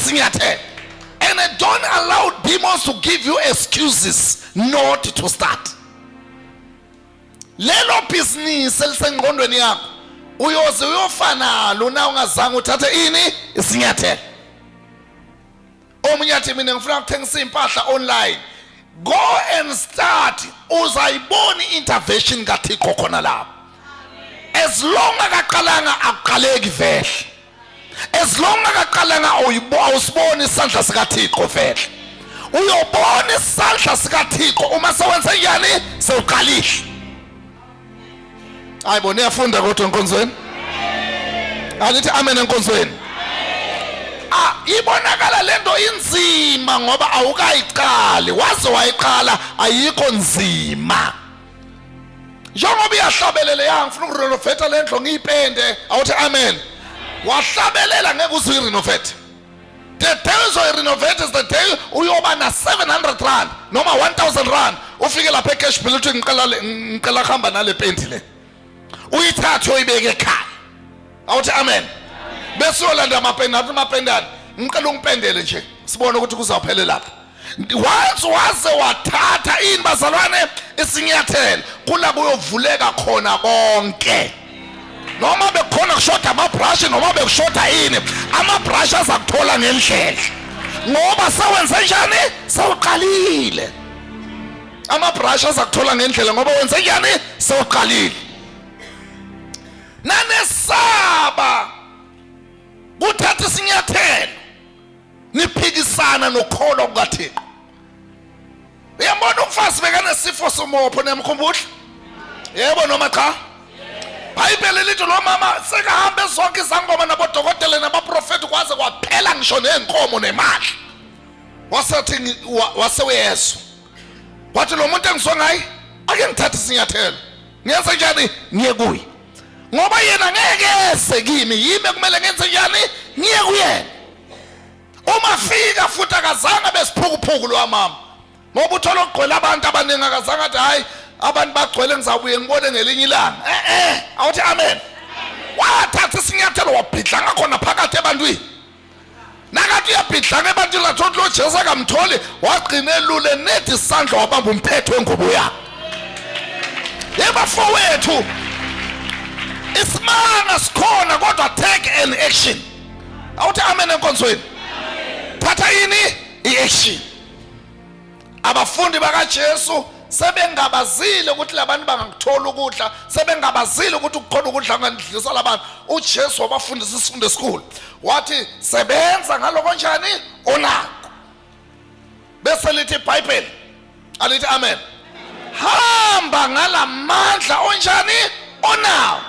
isinyathelo. And don't allow demons to give you excuses not to start. Lelo business elisengqondweni yakho uyoze uyofana lona ungazange uthathe ini isinyathelo. Omunye athi mina ngifuna ukuthengisa impahla online. Go and start. Uzayibona intervention kaThixo khona lapho. As long akaqalanga aqaleki vele. As long akaqalanga awusiboni isandla sikaThixo vele. Uyobona isandla sikaThixo uma sewenze njani sewuqalile. Ayibona uyafunda kodwa enkonzweni? Alithi amen enkonzweni. Ibonakala lento inzima ngoba awukayiqali. Waze wayiqala ayikho nzima. Njengoba iyahlabelele ngifuna ukurenovate le ndlu ngiyipende. Awuthi amen. Wahlabelela ngeke uzirenovate. The day uzoyirenovate is the day uyoba na 700 rand noma 1000 rand ufike lapha ecash bill uthi ngicela hamba nale penti le. Uyithathe uyibeke ekhaya. Awuthi amen. Bese uyolanda amapendana ngicela ungipendele nje sibone ukuthi kuzawuphela lapha. Once waze wathatha ini bazalwane isinyathelo kula kuyovuleka khona konke. Noma bekhona kushoda amabrush noma bekushoda ini amabrush azakuthola ngendlela ngoba sewenze njani sewuqalile. Amabrush azakuthola ngendlela ngoba wenze njani sewuqalile. Nanesaba kuthatha isinyathelo niphikisana nokholo kukaThixo. Uyambona umfazi bekanesifo somopho nemkhumbula? Yebo noma cha? Bhayibheli lithi lo mama sekahambe zonke izangoma nabodokotela nabaprofeti kwaze kwaphela ngisho nenkomo nemali. Wasethi waseweyezwa. Wathi lo muntu engizwa ngaye ake ngithathe isinyathelo. Ngiyenze njani? Ngiye kuye. Ngoba yena ngeke ese kimi yimi kumele ngenze njani? Ngiye kuyena. Uma fika futhi akazange besiphukuphuku lo mama. Ngoba uthola ukugcwele abantu abaningi akazange athi hayi abantu bagcwele ngizabuye ngibone ngelinye ilanga. Awuthi amen. Wathatha isinyathelo wabhidla ngakhona phakathi ebantwini. Nakathi uyabhidla ebantwini lathola lo Jesu akamtholi wagcina elule nethi isandla wabamba umphetho wengubo yakhe. Yebafowethu isimanga sikhona kodwa take an action. Awuthi amen enkonzweni. Thatha yini i-action. Abafundi bakaJesu sebengabazile ukuthi labantu bangakuthola ukudla, sebengabazile ukuthi ukukhona ukudla ngandlisa labantu. uJesu wabafundisa isifundo esikhulu wathi sebenza ngaloko njani onako. Bese lithi iBhayibheli alithi amen. Hamba ngalamandla onjani onawo.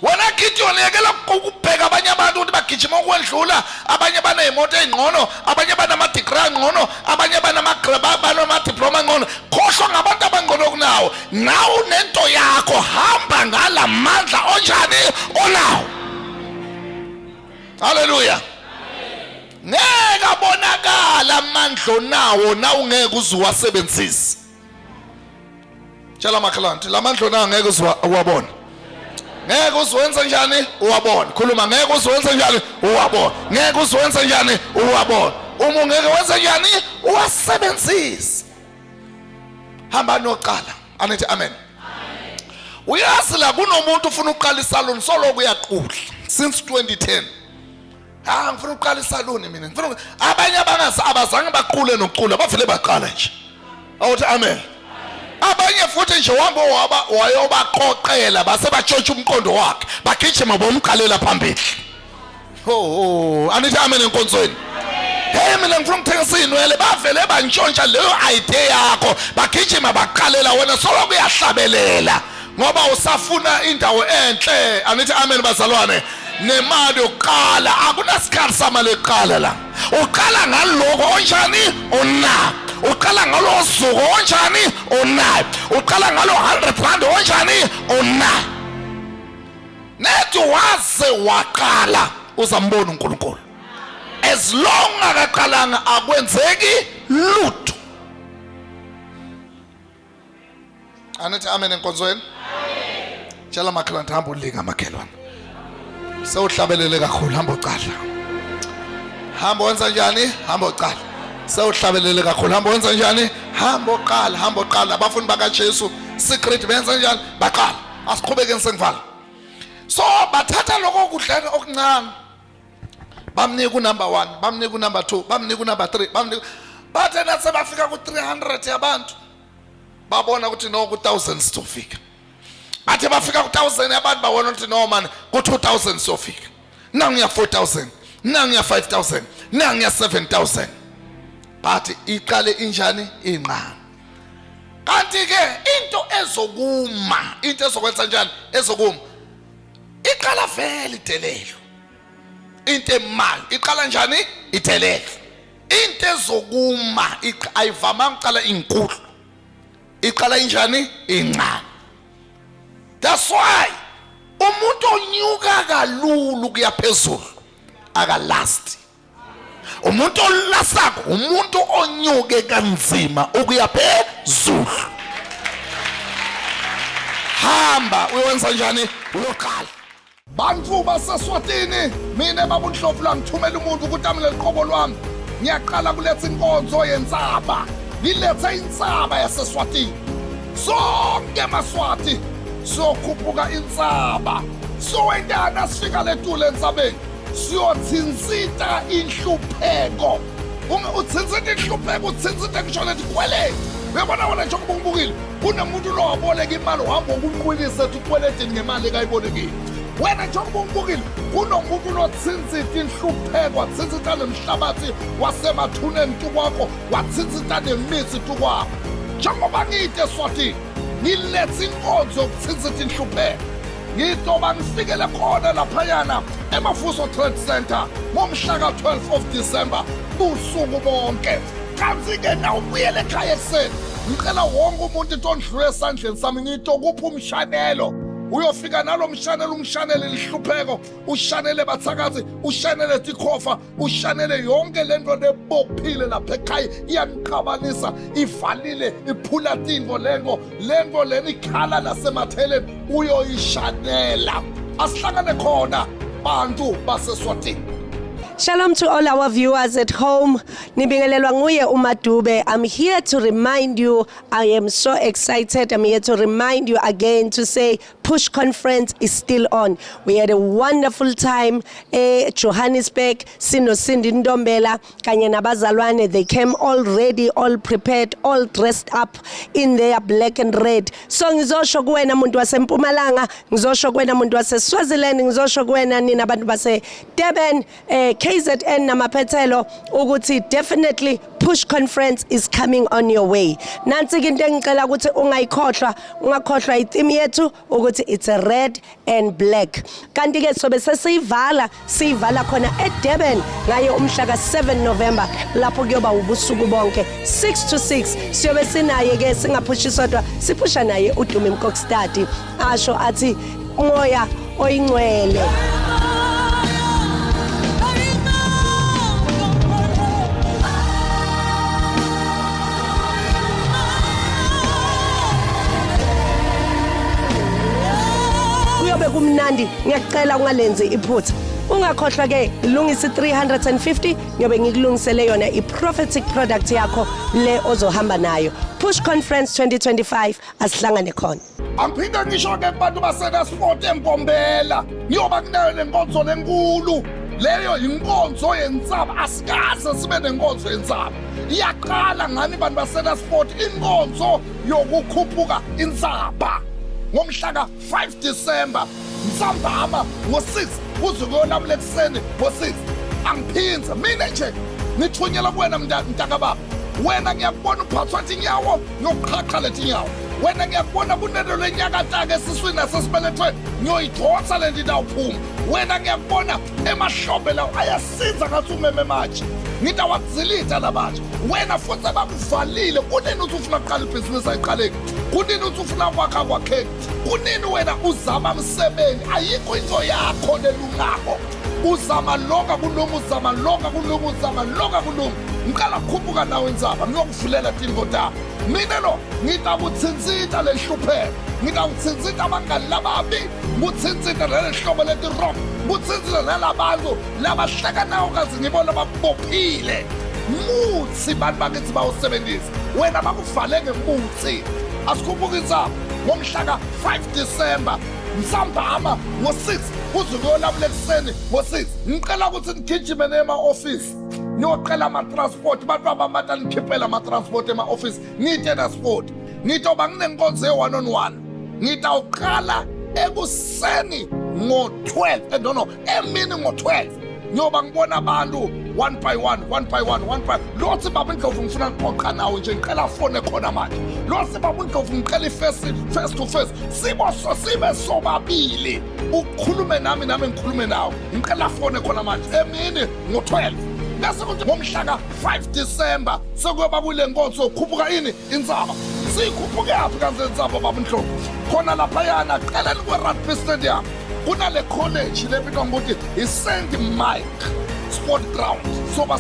Wena Gideon yekela ukubheka abanye abantu ukuthi bagijima ukwendlula, abanye banezimoto ezingcono, abanye banama-degree angcono, abanye banama-diploma angcono. Khohlwa ngabantu abangcono kunawo. Nawe nento yakho hamba ngalamandla onjani onawo. Haleluya. Ngeke abonakala amandla onawo na ungeke uzuwasebenzise. Tshela makhelwane lamandla onawo ngeke uwabona. Ngeke uzowenza njani uwabona. Khuluma ngeke uzowenza njani uwabona. Ngeke uzowenza njani uwabona. Uma ngeke wenza njani uwasebenzise. Hamba noqala. Anithi amen. Uyazi la kunomuntu ufuna uqala isalon solo kuyaqhudla since 2010. Ngifuna uqala isalon mina. Ngifuna abanye abazange baqule nokuqula bavele baqala nje. Awuthi amen. Abanye futhi nje wambo wayobaqoqela base batshontsha umqondo wakhe bagijima bomqalela phambili. Anithi amen enkonzweni. Hey mina ngifuna ukuthengisa inwele bavele bantshontsha leyo idea yakho bagijima baqalela wena solo kuyahlabelela ngoba usafuna indawo enhle. Anithi amen bazalwane. Nemali yokuqala akunasikhathi samali eqala la. Uqala ngaloko onjani onako. Uqala ngalo suku onjani onayo. Uqala ngalo 100 rand onjani onayo. Nethi waze waqala uzambona uNkulunkulu. As long akaqalanga akwenzeki lutho. Anithi amen enkonzweni. Tshela makhelwane hamba ulinga makhelwane. Sewuhlabelele kakhulu hamba uqala. hamba wenza njani, hamba uqala. Sewuhlabelele kakhulu, hamba wenza njani, hamba uqala, hamba uqala. Abafundi bakaJesu secret benza njani, baqala. Asiqhubekeni sengivala. So bathatha lokho kudlana okuncane, bamnika unumber 1, bamnika unumber 2, bamnika unumber 3, bamnika bathe nathi bafika ku 300 yabantu babona ukuthi no ku thousands tofika. Bathe bafika ku 1000 yabantu babona ukuthi no man ku 2000 sofika. Nangiya 4000, nangiya 5000, nangiya 7000. Bathi iqale injani inqa. Kanti ke into ezokuma, into ezokwenza njani ezokuma. Iqala vele itelelo. Into emali iqala njani itelelo. Into ezokuma ayivama uqala inkulu. Iqala injani incane. That's why umuntu onyuka kalulu kuya phezulu akalast. Umuntu olasako umuntu onyuke kanzima ukuya phezulu. Hamba uyenza njani uyoqala. Bantu baseSwatini, mina babunhlofu la ngithumela umuntu ukuthi amle liqobo lwami. Ngiyaqala kuletha inkonzo yentsaba. Ngiletha insaba yaseSwatini. Sonke amaswati sokhuphuka insaba. Sowendana sifika letule entsabeni. Siyothinsita inhlupheko. Uthinsita inhlupheko, uthinsita ngisho lethi kweleti. Uyabona wena nje ukubukile. Kunomuntu lo waboleka imali uhamba ukuqinisa ethi ukweleti ngemali kayibolekile. Wena nje ukubukile kunomuntu lo thinsita inhlupheko, wathinsita nemhlabathi wasemathuneni tukwakho, wathinsita nemithi tukwakho. Njengoba ngide eSwatini, ngilethe inkonzo yokuthinsita inhlupheko. Ngitoba ngifikele khona laphayana eMafuso Trade Center ngomhla ka-12 of December usuku bonke. Kanti ke na ubuyele ekhaya ekuseni. Ngicela wonke umuntu into ondlule esandleni sami ngito kupha umshanelo. Uyofika nalo mshanelo, umshanele lihlupheko, ushanele bathakazi, ushanele tikhofa, ushanele yonke lento lebophile lapha ekhaya iyaniqhabanisa, ivalile, iphula tingo lengo leni ikhala lasematheleni uyoyishanela. Asihlangane khona bantu baseSwatini. Shalom to all our viewers at home. Nibingelelwa nguye uMadube. I'm here to remind you, I am so excited. I'm here to remind you again to say Push Conference is still on. We had a wonderful time Johannesburg, Sino Cindy Ndombela, kanye nabazalwane. They came all ready, all prepared, all dressed up in their black and red. So ngizosho kuwena muntu waseMpumalanga, ngizosho kuwena muntu waseSwaziland, ngizosho kuwena nina abantu base Durban, KZN namaphethelo ukuthi definitely Push Conference is coming on your way. Nansi into engicela ukuthi ungakhohlwa itheme yethu ukuthi it's a red and black. Kanti ke sobe sesiyivala khona eDurban ngayo umhla ka7 November lapho kuyoba ubusuku bonke 6 to 6. Siyobe sinaye ke singaphushi sodwa siphusha naye uDumi Mkokstadi asho athi umoya oyingcwele. Kumnandi ngiyacela ungalenzi iphutha. Ungakhohlwa ke lungisa 350 ngiyobe ngikulungisele yona i-prophetic product yakho le ozohamba nayo. Push Conference 2025 asihlangane khona. Angiphinda ngisho ke kubantu baseNasport eMpombela. Ngiyoba kunayo lenkonzo lenkulu. Leyo inkonzo yentsaba, asikaze sibe nenkonzo yentsaba. Iyaqala ngani bantu baseNasport inkonzo yokukhuphuka insaba. Ngomhla ka-5 December nsambama ngo-6 kuze kuyolabula ekuseni ngo-6. Angiphinza mina nje ngithunyela kuwena mntaka baba. Wena ngiyakubona uphathwa tinyawo ngiyoqhaqha leti nyawo. Wena ngiyakubona kunento lenyakataka esiswini nasesibelethweni ngiyoyidonsa le nto idawuphuma. Wena ngiyakubona emahlombe lawo ayasinza ngathi umeme manje. Ngithi awakuzilitha labatsha. Wena futhi abakuvalile kunini uthi ufuna kuqala ibhizinisi ayiqaleki. Kunini uthi ufuna kwakha kwakheki. Kunini wena uzama msebenzi ayikho into yakho nelungako. uzama longa kulungu, uzama longa kulungu, uzama longa kulungu. Ngicela khuphuka nawe inzaba ngiyokuvulela tingoda. Mina lo ngitawutsinzita le hlupheko, ngitawutsinzita abangani lababi, ngutsinzita leli hlobo leti wrong, ngutsinzita nalabantu labahleka nawo kazi ngibona babophile. Mutsi bantu bakithi bawusebenzisa, wena bakuvale ngemutsi. Asikhuphuke inzaba ngomhla ka-5 December msambama ngo-6 kuze kuyolabula ekuseni ngo-6. Ngicela ukuthi nigijime ema-ofisi niyocela ama-transport, bantu abamata nikhiphela ama-transport ema-ofisi, ngite na-sport. Ngitoba nginenkonzo ye-1-on-1, ngitawuqala ekuseni ngo-12, emini ngo-12. Ngiyoba ngibona abantu one by one. Lothi baba Ndlovu ngifuna ukuxoxa nawe nje, ngicela fone khona manje. Lothi baba Ndlovu ngicela face to face, sibe sobabili, ukhulume nami ngikhulume nawe. Ngicela fone khona manje emini ngo-12. Bese kuthi ngomhla ka-5 December sekuyoba kule nkonzo yokukhuphuka ini inzaba. Siyikhuphuke yaphi kanze inzaba baba Ndlovu? Khona laphayana qeleni kwe-rugby stadium kunale college lebitwa ngokuthi i-St. Mike Sport Ground. Soba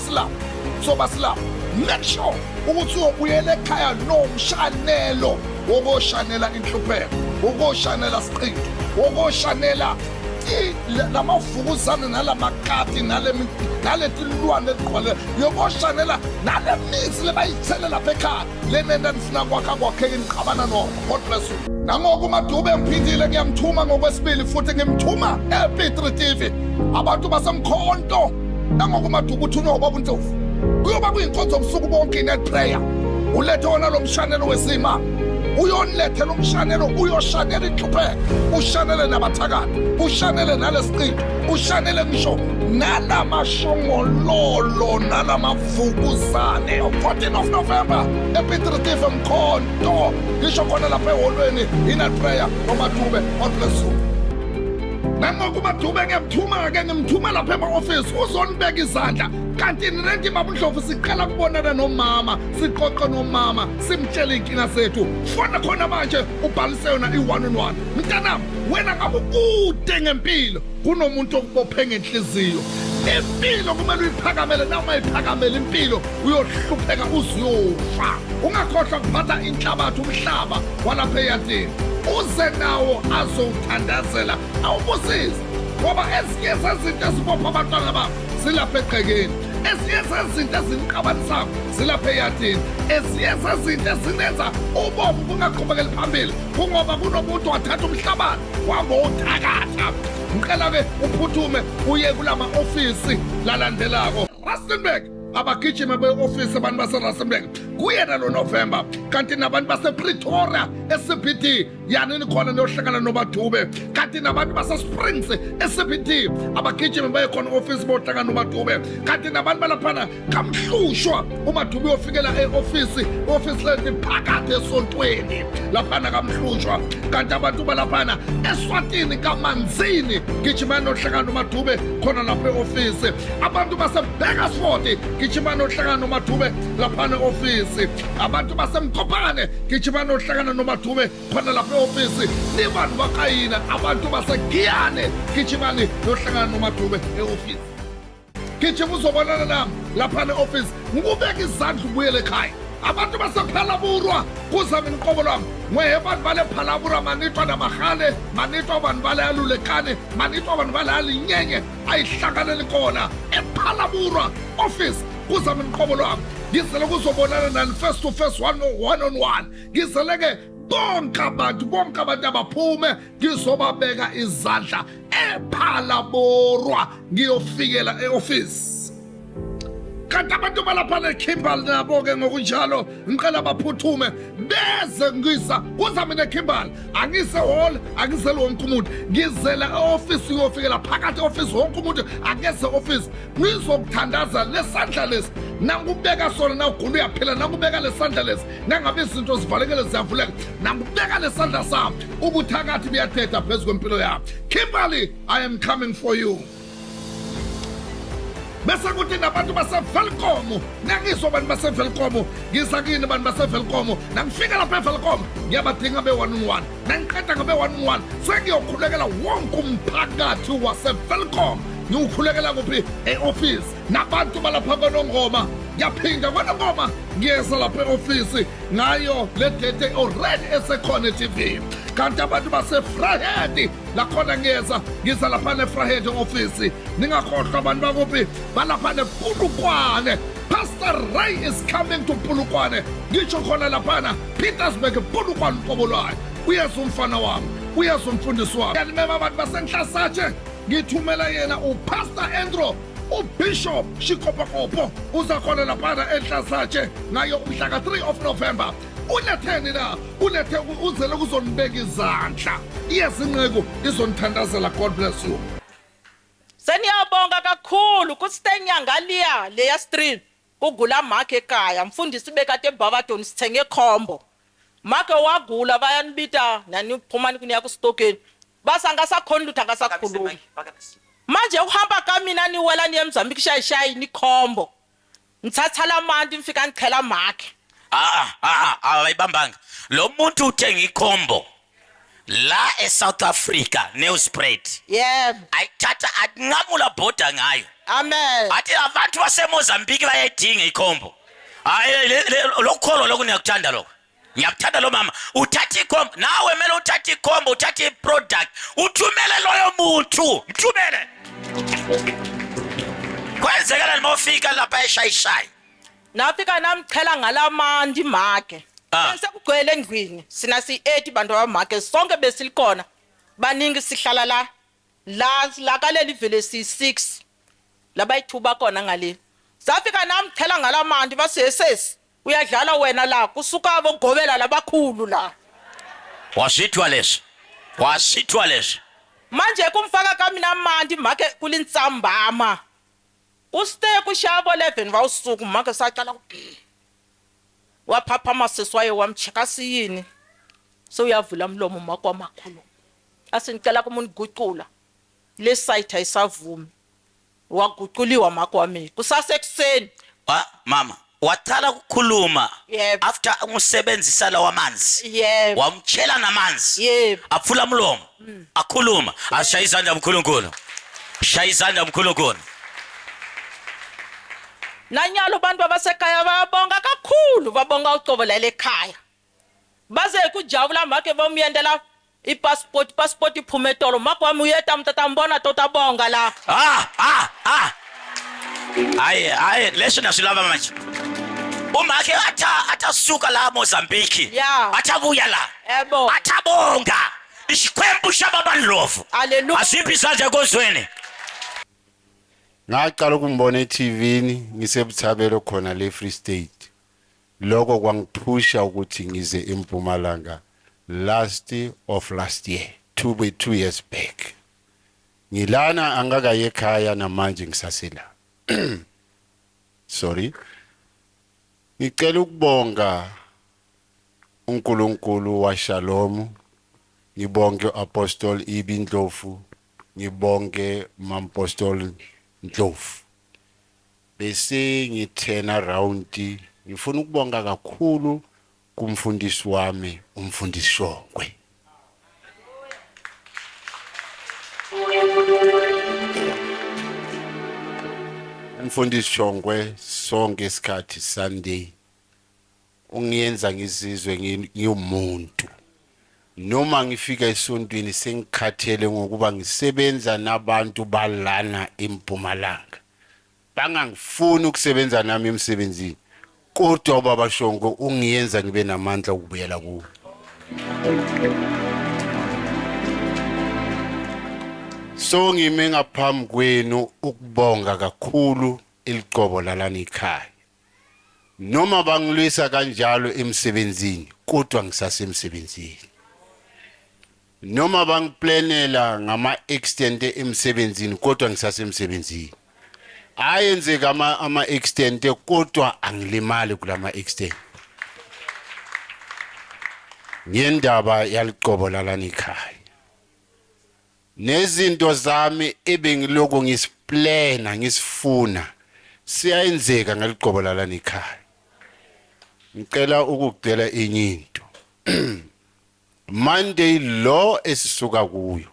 silapho. Make sure ukuthi uyobuyela ekhaya nomshanelo wokoshanela inhlupheko, wokoshanela siqinto, wokoshanela lamavukuzane nalamakati naletilwane eligqwale, yokoshanela nale mizi lebayithele lapha ekhaya lenento nifuna kwakheka niqabana noko. God bless you. Nangoku uMadube ngiphindile ngiyamthuma ngokwesibili futhi ngimthuma ePitori TV abantu basemkhonto. Nangoku uMadube uthunywa ubaba uNdlovu kuyoba kuyinkonzo busuku bonke net prayer. Ulethe wona lo mshanelo wesima, uyonilethela umshanelo, uyoshanela inhlupheko, ushanele nabathakathi, ushanele nalesiqinto, ushanele ngisho nalamashongololo nalamavukuzane. 14 of November ePitori TV Mkhonto, ngisho khona lapha eholweni inet prayer noMadube. God bless you. Nangoku uMadube ngimthuma lapha ema-ofisi uzonibeka izandla. Kanti nirenti baba Ndlovu siqala kubonana nomama, siqoqe nomama, simtshele inkinga zethu. Fona khona manje ubhalise yona i-1-on-1. Mntanami, wena ngabe ukude ngempilo kunomuntu okubophe ngenhliziyo. Impilo kumele uyiphakamele, noma iphakamele impilo uyohlupheka uziyofa. Ungakhohlwa kuphatha inhlabathi, umhlaba walapha eyadini. Uze nawo azowuthandazela awubusise, ngoba ezinye zezinto ezibopha abantwana babo zilapha egqekeni, ezinye zezinto eziniqabanisako zilapha eyadini, ezinye zezinto ezinenza ubomi bungaqhubekeli phambili kungoba kunomuntu wathatha umhlabathi wangowuthakatha. Ngicela-ke uphuthume uye kulama-ofisi lalandelako. Rustenburg, abagijime be-ofisi abantu base-Rustenburg kuyena lo November. Kanti nabantu base-Pretoria e-CBD yanini khona niyohlangana noMadube. Kanti nabantu base-Springs e-CBD abagijime baye khona ofisi bohlangana noMadube. Kanti nabantu balaphana kaMhlushwa uMadube uyofikela e-ofisi leni phakathi esontweni laphana kaMhlushwa. Kanti abantu balaphana eSwatini kaManzini gijimani nohlangana noMadube khona lapha e-ofisi. Abantu base-Bakersford gijimani nohlangana noMadube laphana e-ofisi. Abantu basemkhophane gijimani nohlangana noMadube khona lapha e-ofisi. Nibantu bakayina abantu baseGiyane gijimani nohlangana noMadube e-ofisi. Gijima uzobonana nami laphana e-ofisi, ngikubeka izandla ubuyele ekhaya. Abantu basePhalaburwa kuzama inqobo lwami, ngwehe bantu bale Phalaburwa manitwa namahale, manitwa abantu bale alulekane, manitwa abantu bale alinyenye ayihlanganele khona ePhalaburwa office. Kuzama inqobo lwami, ngizele kuzobonana nani face to face, one-on-one. Ngizele-ke bonke abantu abaphume ngizobabeka izandla ePhalaburwa ngiyofikela e-office. Kanti abantu balaphana eKimberley nabo-ke ngokunjalo ngicela baphuthume beze ngisa kuzame neKimberley. Angise hall, angizele wonke umuntu, ngizela e-ofisi uyofikela phakathi e-ofisi wonke umuntu angeze e-ofisi. Ngizokuthandaza lesandla lesi nangubeka sona nawugula uyaphila, nangubeka lesandla lesi nangabe izinto zivalekele ziyavuleka, nangubeka lesandla sami ubuthakathi buyathetha phezu kwempilo yami. Kimberley, I am coming for you. Bese kuthi nabantu baseVelkom, nangizwa abantu baseVelkom, ngisakini abantu baseVelkom, nangifika lapha eVelkom ngiyabadinga be-1-on-1, nangiqeda ngabe-1-on-1 sengiyokhulekela wonke umphakathi waseVelkom ngiukhulekela kuphi e-office nabantu balapha kweNongoma ngiyaphinda kweNongoma ngiyeza lapha e-office ngayo le date already esekhona e-TV kanti abantu base-Vryheid lakhona ngiza lapha ne-Vryheid office ningakhohlwa abantu bakuphi balapha nePolokwane. Pastor Ray is coming to Polokwane ngitsho khona laphana Pietersburg Polokwane Qobolwayo uyeza umfana wami uyeza umfundisi wami yanimema abantu basenhlasatshe ngithumela yena uPastor Andrew uBishop Shikopakopo uzakhona laphana enhlasatshe ngayo umhla ka-3 of November uletheni na ulethe uzele kuzonibeka izandla iyezinqeku izonithandazela. God bless you. Seniyabonga kakhulu kuStenyanga liya leya street kugula Mark ekaya mfundisi bekade eBabaton sithenge khombo Mark wagula bayanibita nani phumani kuniya kustokeni basanga sakhona lutho akasakhuluma manje uhamba kamina niwela ni eMzambiki shayishayi ni khombo ngithatha lamanti ngifika ngichela Mark ayibambanga lo muntu uthenga ikhombo la eSouth Africa Newspread yebo ayithatha atinqamula border ngayo amen athi abantu baseMozambique bayayidinga ikhombo hayi lokholo lokuniyakuthanda lokho ngiyakuthanda lo mama uthatha ikhombo nawe mele uthatha ikhombo uthatha iproduct uthumele loyo muntu mthumele kwenzekala nimofika lapha eshayishayi nafika namchela ngalamanti Mark bese kugcwele endlini sina si8 bantu baMark sonke besilikhona baningi sihlala la kaleli vele si6 labayithuba khona ngale safika namchela ngalamanti basesesi uyadlala wena la kusuka abogobela labakhulu la wasithwa leso manje kumfaka kamina amanti Mark kulintsambama uste kushabo 11 wawusuku Mark saqala waphapha amaseswaye wamcheka siyini so uyavula umlomo makwa makhulu asengicela kumuntu guqula le site ayisavumi waguquliwa makwa mina kusasekuseni mama wathala ukukhuluma yep. After umsebenzisa la wamanzi yep. Wamtshela namanzi yep. Aphula umlomo akhuluma ashaya izandla mkhulunkulu shaya izandla mkhulunkulu nanyalo bantu abasekhaya bayabonga kakhulu babonga uCobola lekhaya baze kujabula Mark bomyendela passport iphume etolo Mark wami uyeta mtata mbona tota bonga la hayi lesho nasilava manje uMark atasuka la Mozambique athabuya la yebo athabonga isikhwembu shababandlovu haleluya asiphi isandla kozweni ngaqala ukungibona eTVini ngisebuthabelo khona le Free State lokho kwangiphusha ukuthi ngize eMpumalanga last year 2 years back ngilana angakaye ekhaya namanje ngisasela sorry ngicela ukubonga uNkulunkulu wa Shalom ngibonge Apostle Ibindlovu ngibonge Mampostoli Ndlovu bese ngithena around ngifuna ukubonga kakhulu kumfundisi wami umfundisi Shongwe umfundisi Shongwe sonke isikhathi Sunday ungiyenza ngizizwe ngiwumuntu noma ngifika esontweni sengikhathele ngokuba ngisebenza nabantu balana eMpumalanga bangangifuni ukusebenza nami emsebenzini kodwa ubaba Shongwe ungiyenza ngibe namandla ukubuyela kuwo so ngime ngaphambi kwenu ukubonga kakhulu iliqobola lana ekhaya noma bangilwisa kanjalo emsebenzini kodwa ngisasemsebenzini noma bangiplanela ngama extend emsebenzini kodwa ngisasemsebenzini ayenzeka ama extend kodwa angilimali kulama extend ngendaba yaliqobola lana ekhaya nezinto zami ebengiloko ngisplana ngisifuna siyayenzeka ngaliqobola lana ekhaya ngicela ukukucela enye into Monday lo esisuka kuyo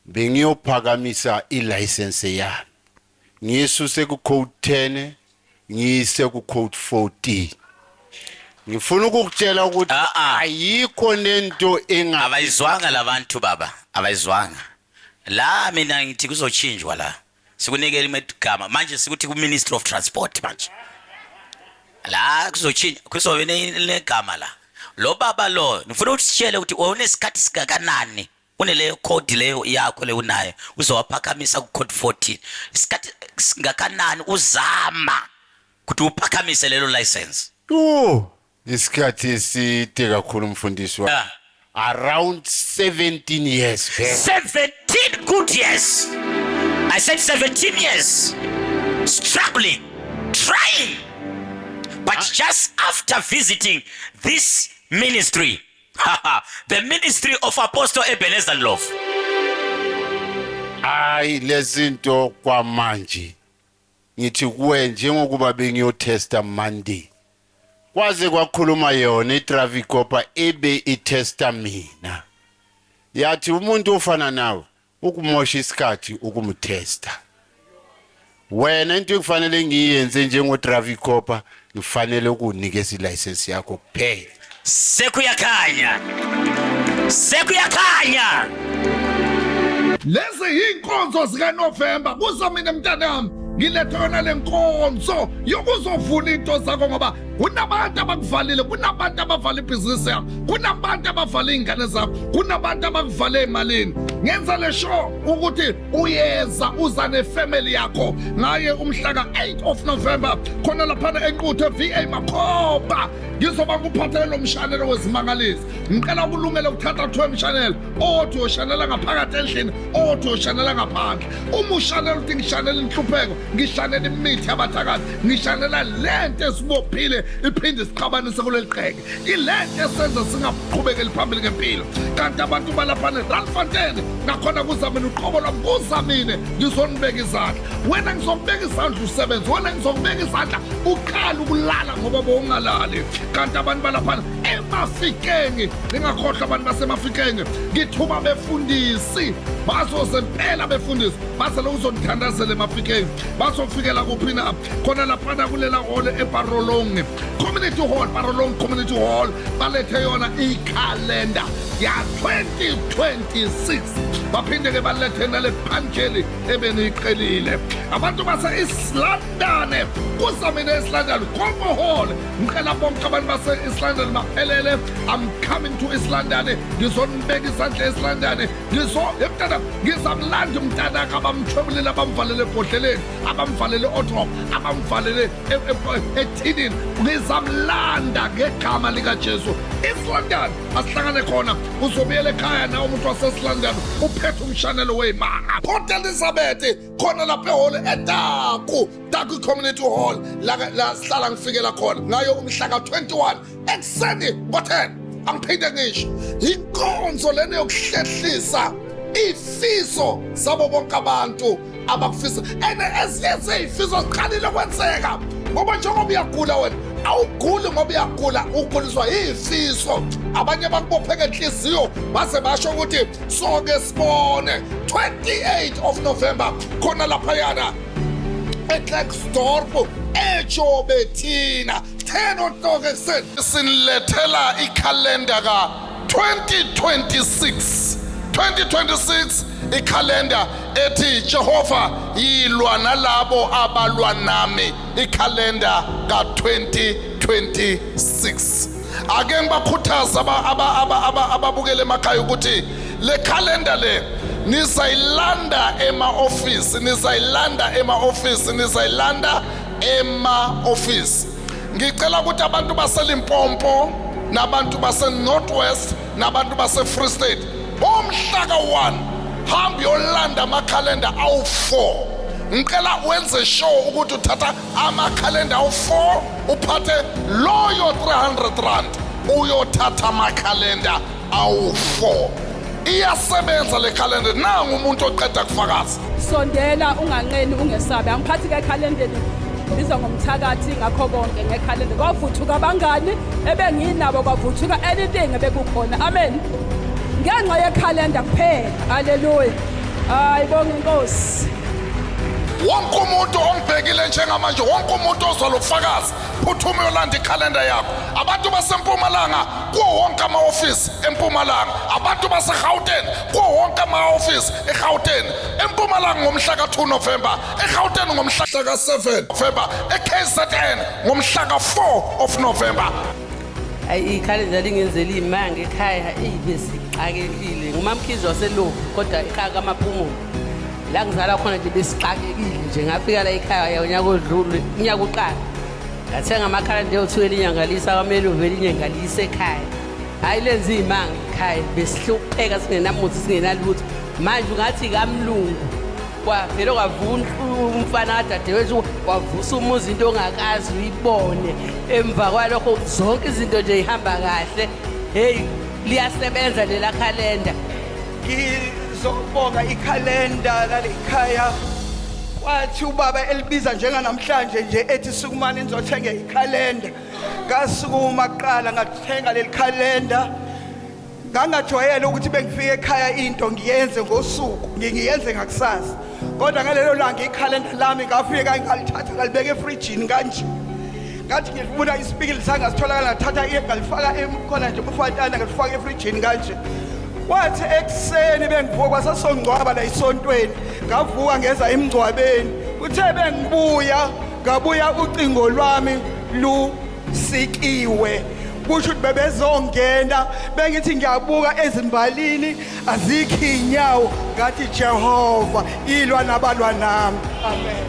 bengiyophakamisa ilicense yami ngiyisuse ku code 10 ngiyise ku code 14 ngifuna ukukutshela ukuthi ayikho nento abayizwanga labantu baba abayizwanga la mina ngithi kuzochinjwa la sikunikele imegama manje sikuthi ku Ministry of Transport manje la kuzochinjwa kuzobe negama la lo baba lo ngifuna ukutshela ukuthi unesikhathi singakanani uneleyo code leyo yakho le unayo uzowaphakamisa ku code 14 isikhathi singakanani uzama ukuthi uphakamise lelo license isikhathi eside kakhulu mfundisi wa around 17 years 17 good years. I said 17 years struggling, trying, but just after visiting this ministry, the ministry of Apostle Ebenezer Love, ay lezinto kwamanje ngithi kuwe njengokuba bengiyotesta Monday kwaze kwakhuluma yona itraffic cop ebe itesta mina yathi umuntu ofana nawe ukumosha isikhathi ukumtesta wena into ekufanele ngiyenze njengo traffic cop ngifanele ukunikeza ilicense yakho kuphela sekuyakhanya lezi inkonzo zika November buza mina mntanami ngilethe yona lenkonzo yokuzovula into zakho ngoba kunabantu abakuvalile kunabantu abavala ibhizinisi yakho kunabantu abavala ingane zakho kunabantu abakuvala emalini ngenza le show ukuthi uyeza uza nefamily yakho ngaye umhla ka8 of November khona lapha eNquthu VA Makhoba ngizoba nguphathele lo mshanelo wezimangalisi ngicela ukulungela ukuthatha 2 emshanelo othi oshanela ngaphakathi endlini othi oshanela ngaphandle uma ushanela uthi ngishanela inhlupheko ngishanela imithi abathakathi ngishanela lento esibophile iphinde siqhabanise kuleli qheke ilento esenza singaqhubekeli phambili ngempilo kanti abantu balapha eRandfontein nakhona kuzamini uqobo lwami kuzamine ngizonibeka izandla wena ngizokubeka izandla usebenze wena ngizokubeka izandla ukhala ukulala ngoba bowungalali kanti abantu balapha eMafikeng ningakhohlwa abantu basemafikeng ngithuba befundisi bazosempela befundisi base lo uzondithandazela eMafikeng basofikela kuphi na khona lapha kulela hall eParolong Community Hall Parolong Community Hall balethe yona ikhalenda ya 2026 baphinde ke balethe nale phanjeli ebeniqelile abantu base Islandane kuzamine Islandane Combo Hall ngicela bonke abantu base Islandane baphelele I'm coming to Islandane ngizonibeka izandla eSlandane emntana ngizamlanda umntana abamthwebulile abamvalele ebhodleleni abamvalele otrop abamvalele ethidini ngizamlanda ngegama lika Jesu Islandane asihlangane khona uzobuyela ekhaya nawe umuntu waseSlandane uphethe umshanelo wemanga Port Elizabeth khona lapha ehall eTaku Community Hall la sihlala ngifikela khona ngayo umhla ka21 ekseni ngo10 angiphinde ngisho inkonzo lena yokuhlehlisa ifiso sabo bonke abantu abakufisa ezinye ifiso ziqalile kwenzeka ngoba njengoba uyagula wena awuguli ngoba uyagula uguliswa ifiso abanye bakubopheka enhliziyo base basho ukuthi sonke sibone 28 of November khona lapha yana eKlerksdorp eJobethina 10 o'clock ekseni sinilethela ikhalenda ka 2026 ikhalenda ethi Jehova yilwa nalabo abalwa nami ikhalenda ka 2026 ake ngibakhuthaza ababukele emakhaya ukuthi le khalenda le nizayilanda ema-office ngicela ukuthi abantu baseLimpopo nabantu base-Northwest nabantu base-Free State bomhla ka1 hamba yolanda amakhalenda awu4 ngicela wenze show ukuthi uthatha amakhalenda awu4 uphathe loyo 300 rand uyothatha amakhalenda awu4 iyasebenza le khalenda nangu umuntu oqeda kufakaza sondela unganqeni ungesabe angiphathi ke khalendeni biza ngomthakathi ngakho konke ngekhalenda kwavuthuka abangani ebenginabo kwavuthuka anything ebekukhona amen ngenxa yekhalenda kuphela haleluya Hayi bonke inkosi. Wonke umuntu ongibhekile njengamanje, wonke umuntu ozwa lobufakazi, phuthuma uyolanda ikhalenda yakho. Abantu baseMpumalanga kuwo wonke ama-ofisi eMpumalanga, abantu baseGauteng kuwo wonke ama-ofisi eGauteng, eMpumalanga ngomhla ka-2 November, eGauteng ngomhla ka-7 November, eKZN ngomhla ka-4 of November. Ayi ikhalenda lingenzela imanga ekhaya ibesixakekile. Ngumamkhizi waseLovu kodwa ekhaya kaMaphumulo. La ngizala khona nje besixakekile nje ngafika la ekhaya unyaka odlule unyaka uqala. Ngathenga amakhalenda eyo-12 inyangalisa kwamele uvele inyangalisa ekhaya. Hayi lenza imanga ekhaya besihlupheka singenamuthi singenalutho. Manje ungathi kaMlungu kwavele kwavuna umfana kadadewethu wavusa umuzi into ongakazi uyibone. Emva kwalokho zonke izinto nje ihamba kahle. Hey liyasebenza lela khalenda. Ngizobonga ikhalenda lalekhaya. Kwathi ubaba elibiza njenganamhlanje nje ethi sukumani nizothenga ikhalenda. Ngasukuma kuqala ngathenga leli khalenda. Ngangajwayele ukuthi bengifike ekhaya into ngiyenze ngosuku, ngiyenze ngakusasa. Kodwa ngalelo langa ikhalenda lami ngafika ngalithatha ngalibeka efrijini kanje. Ngathi ngifuna isipikili sangasitholakala ngathatha ngalifaka khona nje kufatana ngalifaka efrijini kanje. Wathi ekseni bengivuka kwasasongcwaba la isontweni, ngavuka ngeza emgcwabeni. Uthe bengibuya, ngabuya ucingo lwami lusikiwe. Kusho ukuthi bebezongena bengithi ngiyabuka ezimbalini azikho inyawo, ngathi Jehova ilwa nabalwa nami. Amen.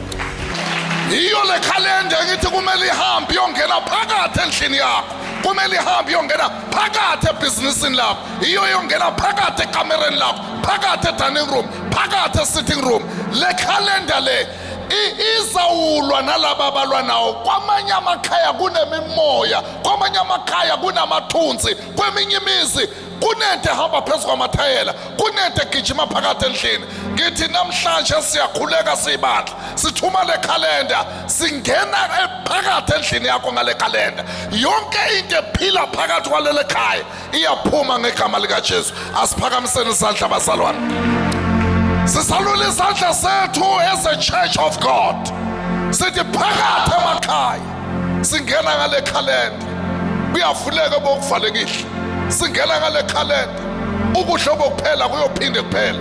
Iyo le khalenda ngithi kumele ihambe iyongena phakathi endlini yakho, kumele ihambe iyongena phakathi ebhizinisini lakho, iyo iyongena phakathi ekamereni lakho, phakathi edining room, phakathi esitting room. Le khalenda le izawulwa nalaba abalwa nawo. Kwamanye amakhaya kunemimoya, kwamanye amakhaya kunamathunzi, kweminye imizi kunento ehamba phezu kwamathayela, kunento egijima phakathi endlini. Ngithi namhlanje siyakhuleka siyibandla, sithuma le khalenda, singena phakathi endlini yakho ngale khalenda. Yonke into ephila phakathi kwalele khaya iyaphuma ngegama likaJesu. Asiphakamiseni izandla bazalwane, sisalule izandla zethu as a church of God. Sithi phakathi emakhaya singena ngale khalenda, kuyavuleka bokuvalekile. Singena ngale khalenda, ubuhle bokuphela kuyophinde kuphela.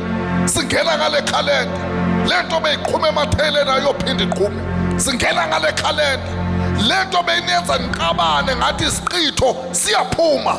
Singena ngale khalenda, lento beyiqhuma emathayeleni ayophinde iqhume. Singena ngale khalenda, lento beyinenza niqabane ngathi isiqitho siyaphuma,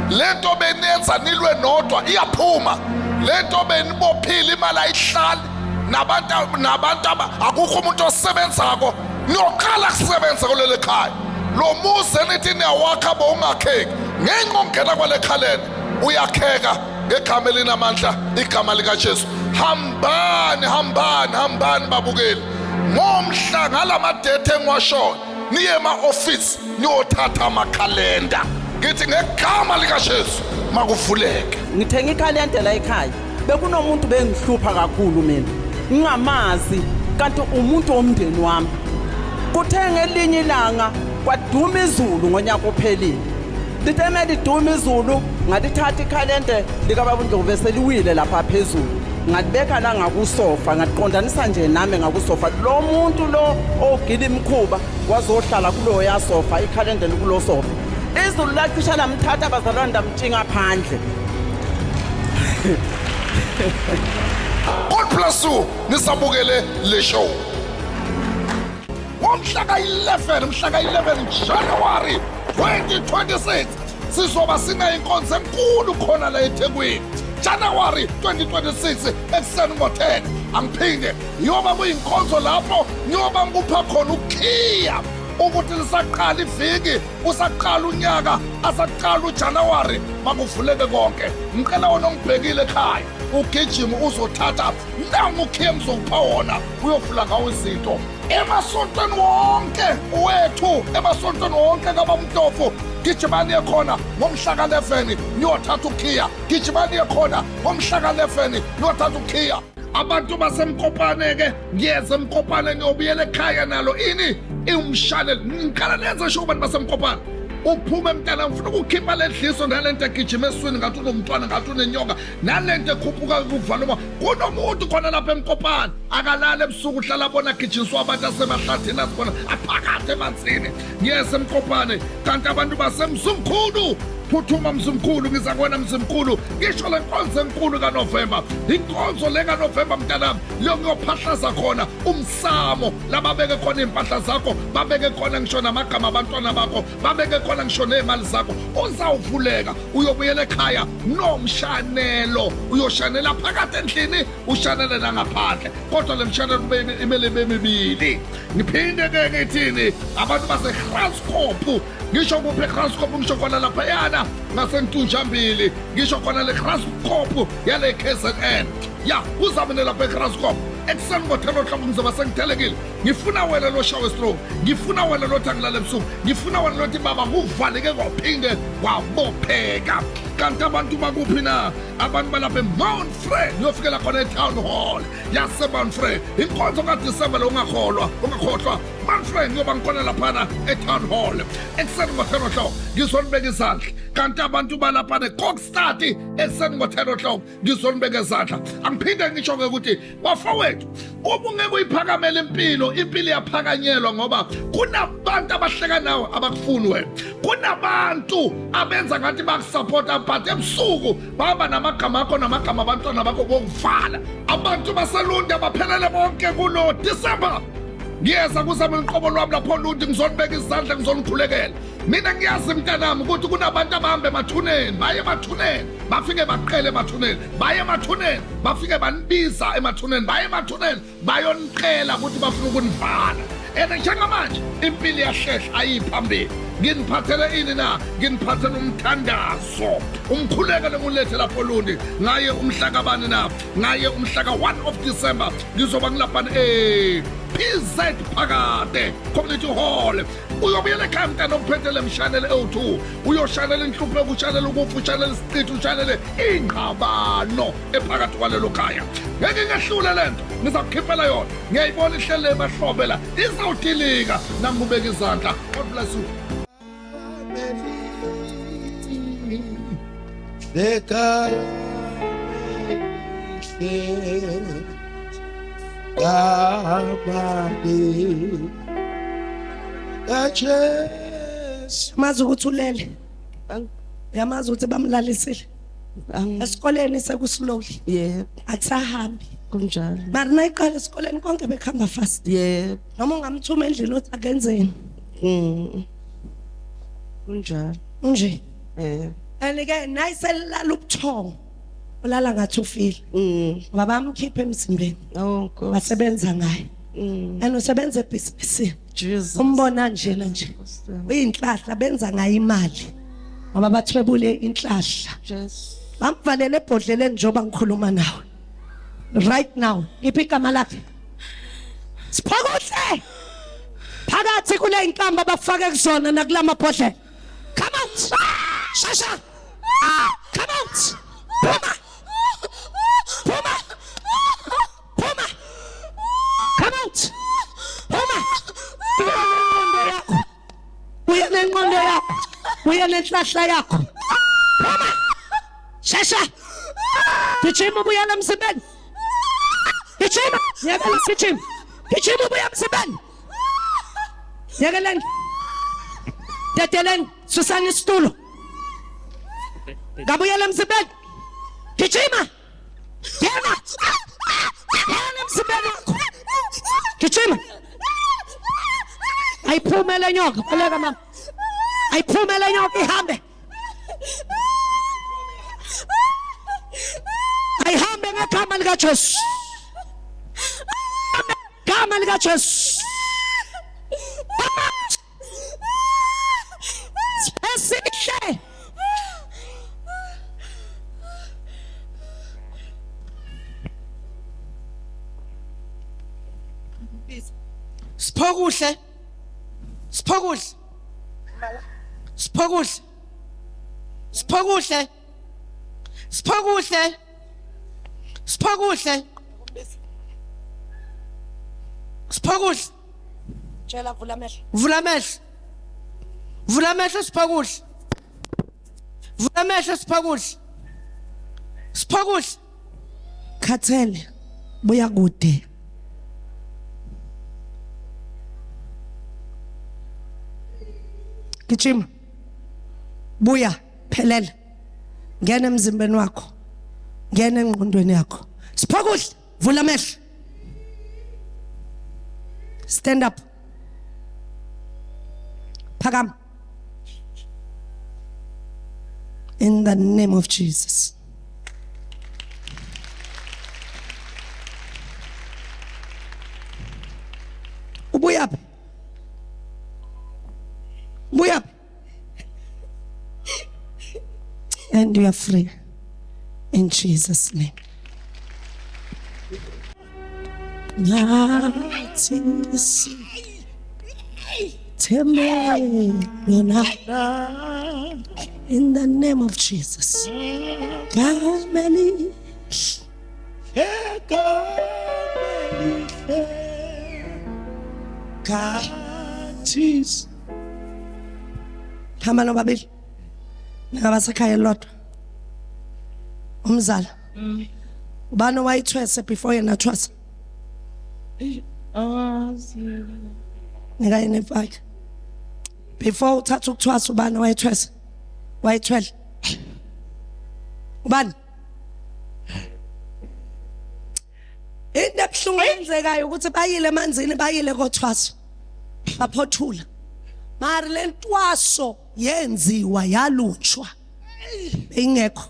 lento beyinenza nilwe nodwa iyaphuma, lento benibophile imali ayihlali nabantu akukho umuntu osebenzako niyoqala kusebenza kuleli khaya. Lo muzi nithi niyawakha bowungakheki, ngenxa ongena kwale khalenda uyakheka ngegama elinamandla, igama likaJesu. Hambani hambani hambani babukeli, ngomhla ngalamadethe engiwashoyo niye ema-ofisi niyothatha amakhalenda. Ngithi ngegama likaJesu makuvuleke. Ngithenga ikhalenda la ekhaya, bekunomuntu bengihlupha kakhulu mina, ngingamazi kanti umuntu womndeni wami. Kuthe ngelinye ilanga kwaduma izulu ngonyaka ophelile. Lithe meliduma izulu ngalithatha ikhalenda likababa uNdlovu bese liwile lapha phezulu, ngalibeka la ngakusofa, ngaqondanisa nje nami ngakusofa. Lo muntu lo ogila imkhuba wazohlala kulo yasofa, ikhalenda likulo sofa. Izulu lacisha lamthatha abazalwane ndamtshinga phandle. God bless you. Nisabukele le show. Ngomhla ka-11 January 2026 sizoba sineyinkonzo enkulu khona la eThekwini. January 2026 ekuseni ngo-10 angiphinde yoba kuyinkonzo lapho nyoba ngikupha khona ukukhiya ukuthi lisaqala iviki, usaqala unyaka, asaqala uJanuwari, makuvuleke konke. Ngicela wona ongibhekile ekhaya ugijima uzothatha nangu ukhiye ngizokupha wona uyovula ngawo izinto emasontweni wonke wethu, emasontweni wonke kabamntofu. Gijimani khona ngomhla ka-11 niyothatha ukhiya, gijimani khona ngomhla ka-11 niyothatha ukhiya. Abantu basemkopane-ke ngiyeza emkopane niyobuyela ekhaya nalo ini iwumshanele. Ngikhala nenze sho abantu basemkopane uphume mntana ngifuna ukukhipha ledliso nalento egijima eswini ngathi unomntwana ngathi unenyoka nalento ekhuphuka kuvaloma kunomuntu khona lapha eMkopane akalala ebusuku uhlala bona gijinswa abantu asemahlathini asibona aphakathi emanzini yes eMkopane kanti abantu basemzumkhulu phuthuma mzumkhulu ngiza kuwena mzumkhulu ngisho le nkonzo enkulu kaNovember inkonzo le kaNovember mntanami leyo ngiyophahlaza khona umsamo lababeke khona impahla zakho babeke khona ngisho namagama abantwana bakho babeke khona ngisho nemali zakho uzawuvuleka uyobuyela ekhaya nomshanelo uyoshanela phakathi endlini ushanele nangaphandle kodwa le mshanelo imele bemibili ngiphinde ke ngithini abantu baseGraskop ngisho kuphi eGraskop ngisho khona lapha yana ngasentunjambili ngisho khona le Graskop yale KZN ya uzamene lapha eGraskop ekuseni ngothelo hlobo ngizoba sengithelekile ngifuna wena lo shawe strong ngifuna wena lo thangilale ebusuku ngifuna wena lo baba kuvaleke kwaphinde kwabopheka kanti abantu bakuphi na abantu balapha eMount Frere uyofikela khona eTown Hall yaseMount Frere inkonzo kaDisemba lo ungakhohlwa Mount Frere ngiyoba ngikhona laphana eTown Hall ekuseni ngothelo hlobo ngizonibeka izandla kanti abantu balapha eKokstad ekuseni ngothelo hlobo ngizonibeka izandla angiphinde ngisho-ke ukuthi bafowethu uma ungeke uyiphakamela impilo iyaphakanyelwa ngoba kunabantu abahleka nawe abakufuni wena kunabantu abenza ngathi bakusupporta but ebusuku bahamba namagama akho namagama abantwana bakho bokuvala abantu baselunde baphelele bonke kulo December ngiyeza kuzama iqobo lwami lapho lundi ngizonibeka izandla ngizonikhulekela mina ngiyazi mntanami ukuthi kunabantu abahambe emathuneni baye emathuneni bafike baqele emathuneni baye emathuneni bafike banibiza emathuneni baye emathuneni bayoniqela ukuthi bafuna ukunivala njengamanje impilo yahlehla ayiphambili nginiphathele ini na nginiphathele umthandazo umkhulekele ngulethe lapho lundi ngaye umhla kabani na ngaye umhla ka-1 of December ngizoba ngilapha PZ phakade Community Hall uyobuyela ekhaya mntana uphethele mshanele O2 uyoshanela inhlupheko ushanele ukufa ushanele isiqithi ushanele ingqabano ephakathi kwalelo khaya ngeke ngehlule lento ngizakukhiphela yona ngiyayibona ihlele emahlobe la izawudilika nangibeka izandla God bless you mazi ukuthi ulele yamazi ukuthi bamlalisile esikoleni sekuslowly Yebo, akusahambi kunjalo. mara nayiqala esikoleni konke bekhamba fast Yebo. noma ungamthuma endlini uthi akenzeni Kunjalo. nje Eh. nayiselala ubuthongo ulala ngathi ufile ngoba bamkhipha emzimbeni Oh God. basebenza ngaye usebenza ebhizinisini Jesus. umbona njena nje uyinhlahla benza ngayo imali ngoba bathwebule inhlahla Jesus. bamvalele ebhodleleni njengoba ngikhuluma nawe right now ngiphi igama lakhe Siphokuhle phakathi kule inkamba bafake kuzona nakulama bhodlela come out shasha come out Puma Puma Puma come out Puma uya nenqondo yakho uya nenhlahla yakho Puma shasha gijima ubuya emsebenzini gijima yakala gijima ubuya emsebenzini yakalani teteleni susani isitulo ngabuyela emsebenzini gijima yena emsebenzini wakho gijima ayiphumele nyoka baleka mama ayiphumele nyoka ihambe ayihambe ngegama likaJesu gama likaJesu esihle Siphokuhle. Siphokuhle. Siphokuhle. Siphokuhle. Siphokuhle. Siphokuhle. Siphokuhle. tshela vula amehlo Vula amehlo. Vula amehlo Siphakuhle. Vula amehlo Siphakuhle. Siphakuhle. Khathele buya kude. Gijima. Buya phelela. Ngena emzimbeni wakho. Ngena engqondweni yakho. Siphakuhle, vula amehlo. Stand up. Phakama. In the name of Jesus. Ubuyaphi? Ubuyaphi? And you are free. In Jesus' name. In the name of Jesus. Hamba nobabili. Ningabasekhaya lodwa. Umzala. Ubani wayithwese before yena thwasa? Nika yena imfaka. Before uthatha ukuthwasa ubani wayithwese? Wayithwele. Ubani? Into ebuhlungu yenzekayo ukuthi bayile emanzini bayile kothwaso. Baphothula. Mara lentwaso yenziwa yalutshwa. Ingekho.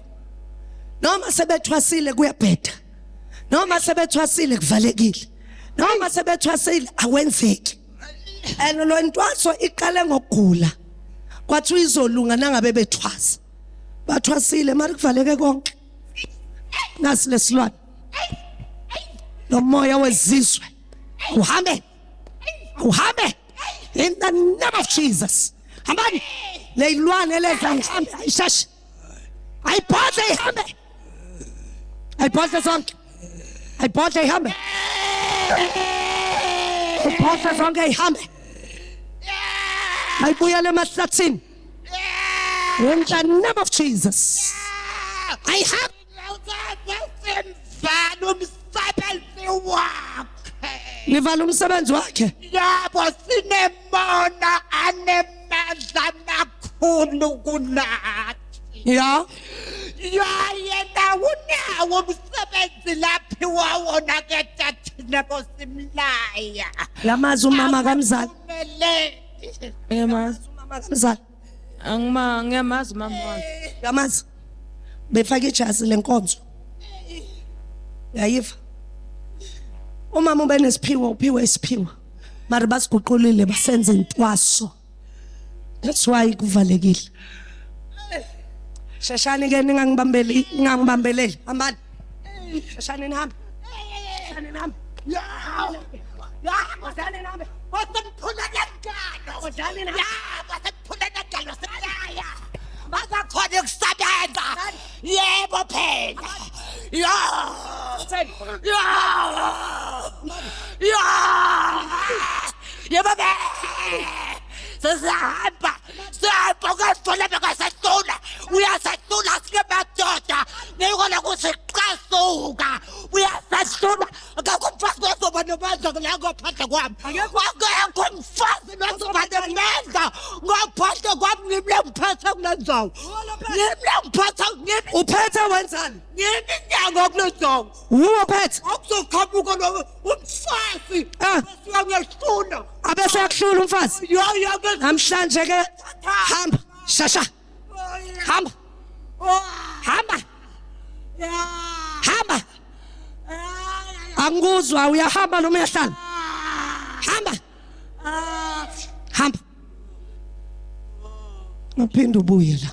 Noma sebethwasile kuyabheda. Noma sebethwasile kuvalekile. Noma sebethwasile awenzeki. And lo ntwaso iqale ngokugula. Kwathi izolunga nangabe bethwasa. Bathwasile mara kuvaleke konke. Nasi lesilwane. Lo moya wezizwe. Uhambe. Uhambe. In the name of Jesus. Hambani. Leyilwane leza ihambe ayishashe. Ayibhodle ihambe. Ayibhodle zonke. Ayibhodle ihambe. Ayibhodle zonke ihambe. Ayibuyele emahlathini. In the name of Jesus. Ayihambe. Nivala umsebenzi wakhe. Yabo sinemona anemandla amakhulu kunathi. Ya. Yena unawo umsebenzi laphi wawona ke thina bosimlaya. Lamazi umama kaMzala. Ngiyamazi. Umama kaMzala. Ngiyamazi mama wakhe. Yamazi. Befaka ijazi lenkonzo. Yayiva. Umama ube nesiphiwo uphiwe isiphiwo. Mara basiguqulile basenze intwaso. That's why kuvalekile. Shashani ke ningangibambeleli. Hambani. Shashani nihambe. Shashani nihambe. Ya, wasale nami. Wasemphula ngalo. Kodani na. Ya, wasemphula ngalo sekhaya. Bazakhona ukusebenza. Yebo phela. Ya. Yebo phela. Sesihamba. Sihamba ukasithola bekasesula. Uyasesula sike madoda. Ngiyona kusiqasuka. Uyasesula. Akakumfasi nozoba nomandla la ngaphandle kwami. Akekho umfazi nozoba nomandla ngaphandle kwami ngimle ngiphethe kulenzawo. Ngimle ngiphethe Uphethe wenzani? ngini inyanga kulenzawo. Uphethe. Akuzoqhamuka lo umfazi. Bese ngiyahlula. Abese yakuhlula umfazi. Yo Namhlanje ke hamba shasha. Hamba. Hamba. Hamba. Anguzwa uyahamba noma uyahlala? Hamba. Hamba. Uphinde ubuye la.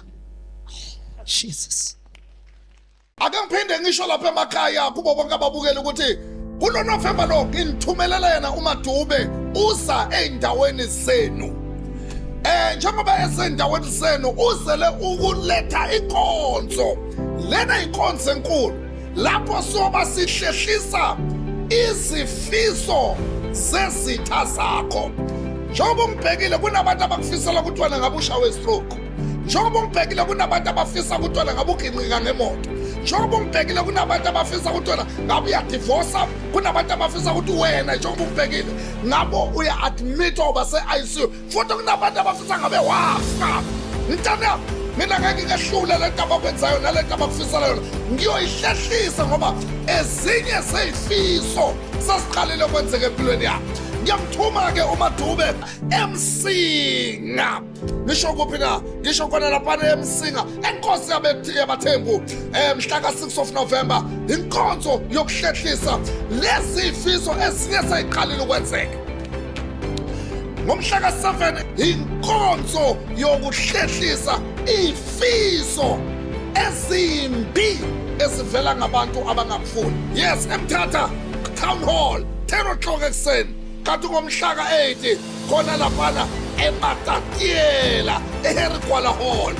Jesus. Ake ngiphinde ngisho lapha emakhaya kubo bonke ababukeli ukuthi kulo November lo ngithumelela yena uMadube uza eindaweni zenu. Njengoba esendaweni zenu uzele ukuletha inkonzo. Lena inkonzo enkulu lapho soba sihlehlisa izifiso zezitha zakho. njengoba ungibhekile kunabantu abakufisela ukuthi wena ngabe ushawe stroke, njengoba ungibhekile kunabantu abafisa ukuthi wena ngabe uginqika ngemoto, njengoba ungibhekile kunabantu abafisa ukuthi wena ngabe uyadivosa, kunabantu abafisa ukuthi wena njengoba ungibhekile ngabo uya-admit oba se-ICU, futhi kunabantu abafisa ngabe wafa. Mntana mina ngeke ngehlule le nto abakwenzayo nale nto abakufisela yona, ngiyoyihlehlisa ngoba ezinye zey'fiso sasiqalile kwenzeka empilweni yakho. Ngiyamthuma-ke uMadube eMsinga. Ngisho kuphi na? Ngisho khona laphana eMsinga, enkosi yabaThembu, mhla ka-6 of November, inkonzo yokuhlehlisa lezi y'fiso ezinye sayiqalile ukwenzeka. Ngomhla ka-7 inkonzo yokuhlehlisa iy'fiso ezimbi ezivela ngabantu abangakufuni. Yes, eMthatha Town Hall 10 o'clock ekuseni. Kanti ngomhla ka-8 khona laphana eMatatiyela eHerigwala Hall.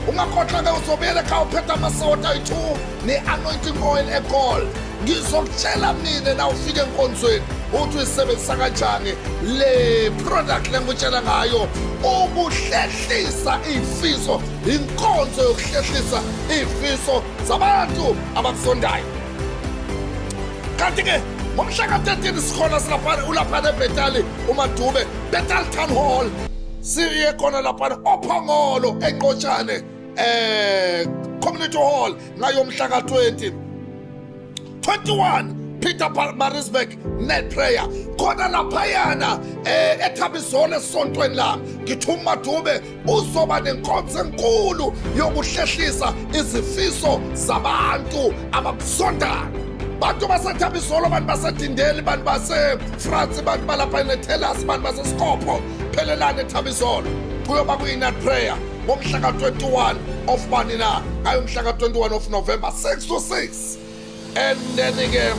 Ungakhohlwa-ke uzobuyela ekhaya uphethe amasawoti ayi-2 ne-anointing oil eGold. Ngizokutshela mina na ufike enkonzweni ukuthi uyisebenzisa kanjani le product le ngikutshela ngayo ukuhlehlisa iy'fiso, inkonzo yokuhlehlisa iy'fiso zabantu abakusondayo. Kanti-ke ngomhla ka-13 sikhona ulaphana eBethali uMadube, Bethel Town Hall. Siye khona laphana oPhongolo eNqotshane Community Hall ngayo mhla ka-20. 21 Peter Marisburg Net Prayer khona laphayana eThabizole esontweni lami. Ngithi uMadube uzoba nenkonzo enkulu yokuhlehlisa izifiso zabantu abakusondayo. Bantu baseThabizole, bantu baseDindeli, bantu baseFrance, bantu balapha eThelas, bantu baseSkopho, phelelani eThabizole kuyoba kuyi-night prayer ngomhla ka-21 of bani na, ngayo mhla ka-21 of November 6 to 6. And then-ke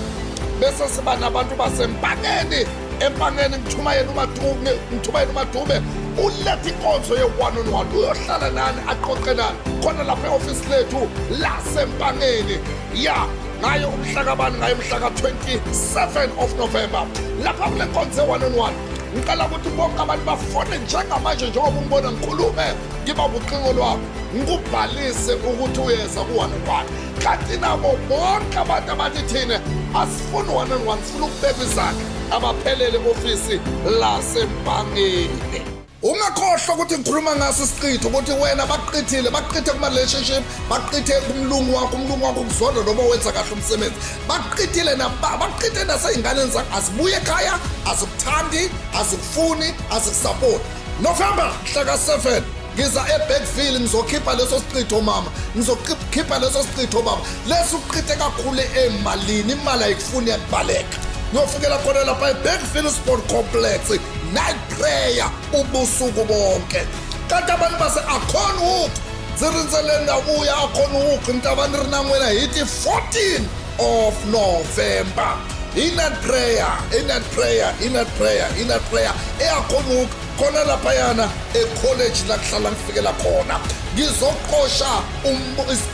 bese siba nabantu basempangeni, empangeni ngithuma yena uMadube uletha inkonzo ye-1-on-1, uyohlala nani aqoqe nani khona lapha e-ofisi lethu lasempangeni. Ya ngayo umhla kabani, ngayo mhla ka-27 of November lapha kule nkonzo ye-1-on-1. Ngicela ukuthi bonke abantu bafone njengamanje njengoba ungibona ngikhulume ngibamba uqingo lwabo, ngikubhalise ukuthi uyeza ku-1-on-1. Kanti nabo bonke abantu abathi thina asifuni 1-on-1, sifuna ukubeka izakhe abaphelele ofisi lasempangeni. Ungakhohlwa ukuthi ngikhuluma ngaso isiqitho ukuthi wena baqithile, baqithe kuma-relationship, baqithe kumlungu wakho, umlungu wakho ukuzonda noma wenza kahle umsebenzi, baqithile baqithe nasey'nganeni zakho, azibuye ekhaya, azikuthandi, azikufuni, azikusapoti. November mhla ka-7 ngiza eBergville, ngizokhipha leso siqitho mama, ngizokhipha leso siqitho baba, leso uqithe kakhulu emalini, imali ayikufuni yakubaleka. Ngiyofikela khona lapha eBergville Sport Complex, night prayer ubusuku bonke. Kanti abantu base-Akhona Hoek zirinzeleni nakuya Akhona Hoek Ntabani Rinamwena hithi 14 of November. I-night prayer e-Akhona Hoek khona laphayana e-college la kuhlala ngifikela khona. Ngizoqosha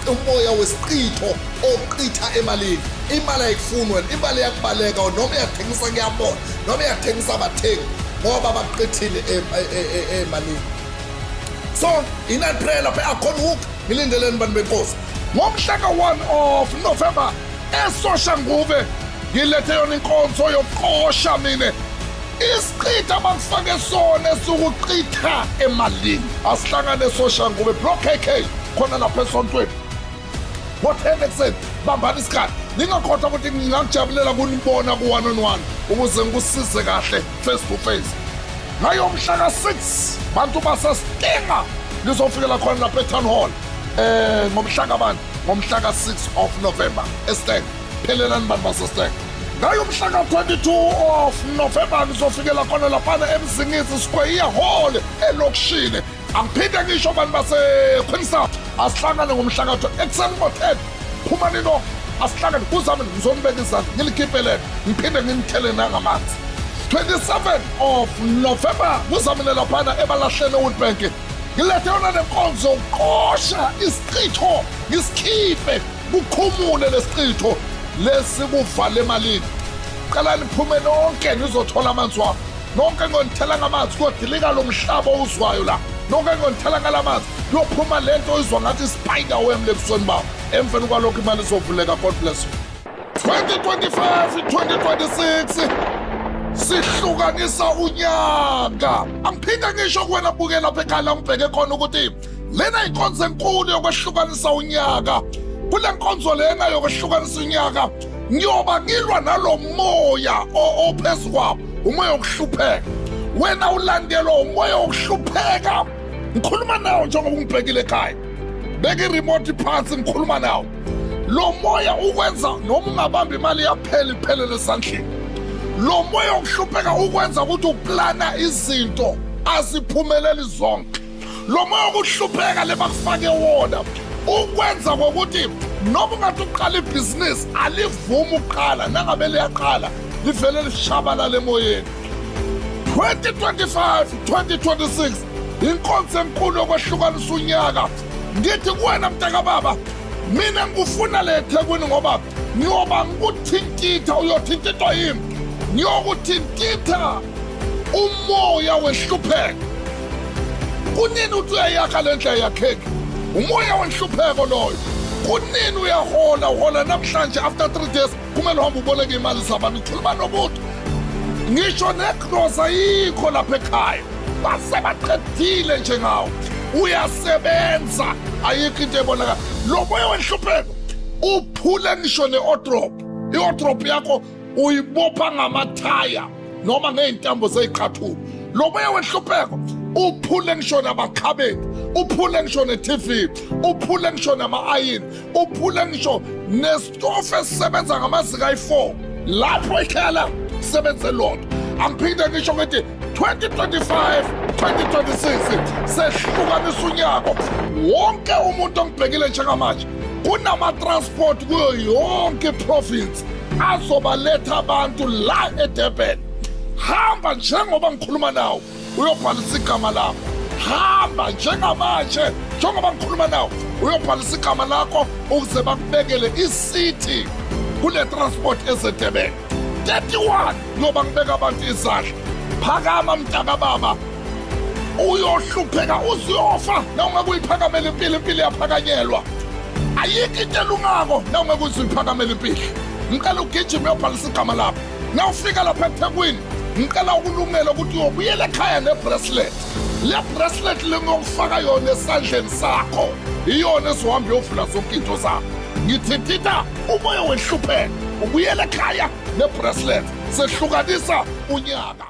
umoya wesiqitho oqitha emalini. Imali ayikufuni wena, imali iyakubaleka noma iyathengisa ngiyabona, noma iyathengisa abathengi ngoba baqithile emalini. So i-night prayer lapha e-Akhona Hoek ngilindeleni bantu benkosi. Ngomhla ka-1 of November eSoshanguve ngilethe yona inkonzo yokuqosha mina isiqitha abakufake sona esukuqitha emalini. Asihlangane eSoshanguve Block KK khona lapha esontweni ngo-10 ekuseni, bambani isikhathi. Ningakhohlwa ukuthi ngingakujabulela kunibona ku-1-on-1 ukuze ngikusize kahle face to face. Ngayo mhla ka-6 bantu baseStinga ngizofikela khona lapha eTown Hall ngomhla kabani, ngomhla ka-6 of November eStinga, phelelani bantu baseStinga. Ngayo mhla ka-22 of November ngizofikela khona laphana eMzingisi Square Hall elokishini. Angiphinde ngisho bantu base-Queenstown asihlangane ngomhla ka-20 ekuseni ngo-10 phuma nino asihlangane kuzame ngizonibeka izandla ngilikhiphele ngiphinde ngimthele nangamanzi. 27 of November kuzamile laphana ebalahleni eWoodbank ngilethe yona nenkonzo yokuqosha isiqitho, ngisikhiphe kukhumule lesiqitho lesi kuvale emalini. Qala niphume nonke nizothola amanzi wami. nonke ngonithela ngamanzi kodilika lo mhlaba owuzwayo la nonke ngonithela ngalamanzi yophuma lento oyizwa ngathi spider web lebusweni bawo emveni kwalokho imali izovuleka. God bless you. 2025-2026 sihlukanisa unyaka. Angiphinde ngisho kuwena buke lapha ekhaya ngibheke khona ukuthi lena inkonzo enkulu yokwehlukanisa unyaka. Kule nkonzo lena yokwehlukanisa unyaka ngiyoba ngilwa nalo moya ophezu kwabo, umoya wokuhlupheka. Wena ulandelwa umoya wokuhlupheka. Ngikhuluma nawe njengoba ungibhekile ekhaya. Beka i-remote phansi ngikhuluma nawe. Lo moya ukwenza noma ungabamba imali yaphela iphelele esandleni. Lo moya wokuhlupheka ukwenza ukuthi uplana izinto aziphumeleli zonke. Lo moya wokuhlupheka lebakufake wona ukwenza ngokuthi noma ungathi uqala ibhizinisi alivumi uqala nangabe liyaqala livele lishabalala emoyeni. 2025-2026 inkonzo enkulu yokwehlukanisa unyaka. Ngithi kuwena mntaka baba, mina ngikufuna le eThekwini ngoba ngiyoba ngikuthintitha, uyothintithwa yimi. Ngiyokuthintitha umoya wehlupheko. Kunini uthi uyayakha le ndlela yakheki? Umoya wenhlupheko loyo. Kunini uhola namhlanje after 3 days kumele uhambe uboleke imali zabantu. Ngikhuluma nomuntu. Ngisho nekroza yikho lapha ekhaya. Basebaqedile njengawo. Uyasebenza ayikho into ebonakala. Lo moya wenhlupheko uphule ngisho ne-odrop. I-odrop yakho uyibopha ngamathaya noma ngey'ntambo zey'qathulo. Lo moya wenhlupheko uphule ngisho namakhabeni, uphule ngisho ne-TV, uphule ngisho nama-ayini, uphule ngisho nesitofu esisebenza ngamazinga ayi-4. Lapho ekhaya la sebenze lodwa. Angiphinde ngisho ngithi 2025-2026 sehlukanisa unyaka. Wonke umuntu ongibhekile njengamanje kunama-transport kuyo yonke iprovince azobaletha abantu la eDurban. Hamba njengoba ngikhuluma nawe uyobhalisa igama lakho. Hamba njengamanje njengoba ngikhuluma nawe uyobhalisa igama lakho ukuze bakubekele isithi kule transport eseDurban. 31 yoba ngibeka abantu izandla. Phakama mntaka baba, uyohlupheka uziyofa na ungeke uyiphakamele impilo, impilo yaphakanyelwa. Ayikho into elungako na ungeke uziphakamele impilo. Ngicela ugijime uyobhalisa igama lakho. Na ufika lapha eThekwini ngicela ukulungela ukuthi uyobuyela ekhaya ne-bracelet. Le bracelet lengokufaka yona esandleni sakho iyona ezohamba yovula zonke into zakho. Ngithintitha umoya wenhlupheko ubuyela ekhaya ne-bracelet sehlukanisa unyaka.